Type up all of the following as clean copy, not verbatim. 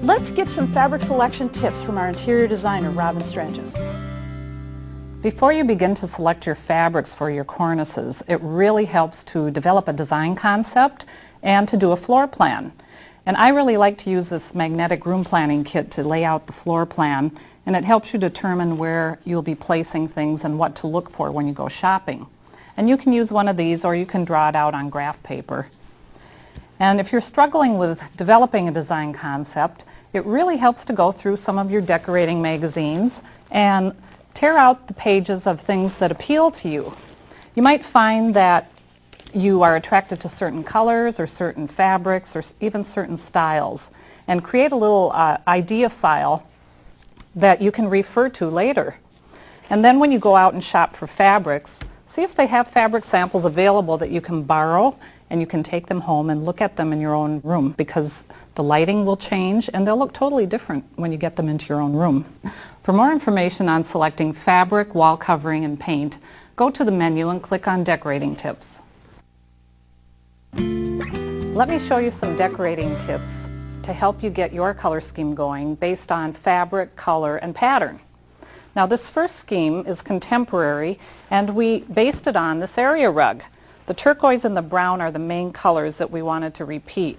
Let's get some fabric selection tips from our interior designer, Strangis. Before you begin to select your fabrics for your cornices, it really helps to develop a design concept and to do a floor plan. And I really like to use this magnetic room planning kit to lay out the floor plan, and it helps you determine where you'll be placing things and what to look for when you go shopping. And you can use one of these, or you can draw it out on graph paper. And if you're struggling with developing a design concept, it really helps to go through some of your decorating magazines and tear out the pages of things that appeal to you. You might find that you are attracted to certain colors or certain fabrics or even certain styles, and create a little idea file that you can refer to later. And then when you go out and shop for fabrics, see if they have fabric samples available that you can borrow, and you can take them home and look at them in your own room, because the lighting will change and they'll look totally different when you get them into your own room. For more information on selecting fabric, wall covering, and paint, go to the menu and click on Decorating Tips. Let me show you some decorating tips to help you get your color scheme going based on fabric, color, and pattern. Now, this first scheme is contemporary, and we based it on this area rug. The turquoise and the brown are the main colors that we wanted to repeat.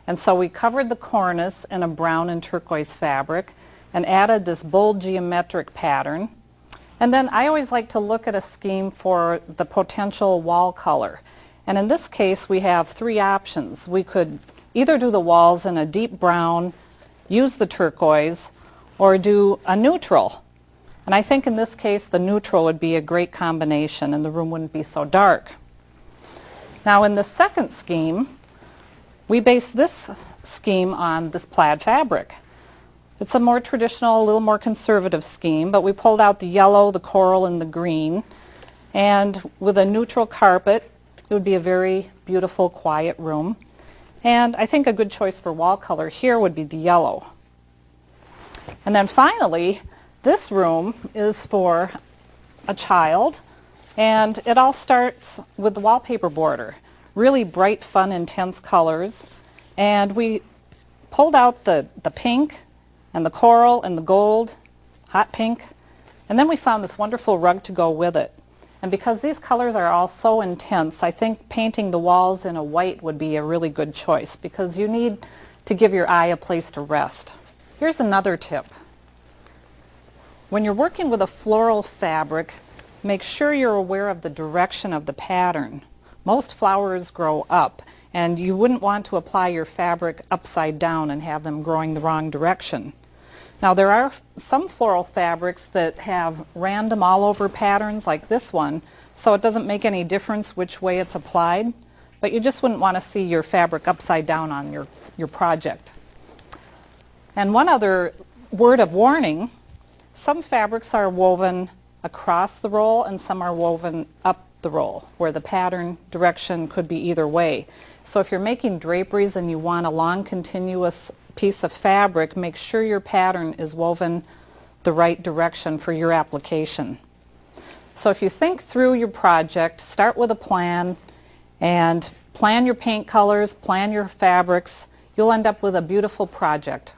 And so we covered the cornice in a brown and turquoise fabric and added this bold geometric pattern. And then I always like to look at a scheme for the potential wall color. And in this case, we have three options. We could either do the walls in a deep brown, use the turquoise, or do a neutral. And I think in this case, the neutral would be a great combination and the room wouldn't be so dark. Now, in the second scheme, we based this scheme on this plaid fabric. It's a more traditional, a little more conservative scheme, but we pulled out the yellow, the coral, and the green. And with a neutral carpet, it would be a very beautiful, quiet room. And I think a good choice for wall color here would be the yellow. And then finally, this room is for a child, and it all starts with the wallpaper border. Really bright, fun, intense colors. And we pulled out the pink and the coral and the gold, hot pink, and then we found this wonderful rug to go with it. And because these colors are all so intense, I think painting the walls in a white would be a really good choice, because you need to give your eye a place to rest. Here's another tip. When you're working with a floral fabric, make sure you're aware of the direction of the pattern. Most flowers grow up, and you wouldn't want to apply your fabric upside down and have them growing the wrong direction. Now, there are some floral fabrics that have random all-over patterns like this one, so it doesn't make any difference which way it's applied, but you just wouldn't want to see your fabric upside down on your project. And one other word of warning, some fabrics are woven across the roll and some are woven up the roll, where the pattern direction could be either way. So if you're making draperies and you want a long continuous piece of fabric, make sure your pattern is woven the right direction for your application. So if you think through your project, start with a plan and plan your paint colors, plan your fabrics, you'll end up with a beautiful project.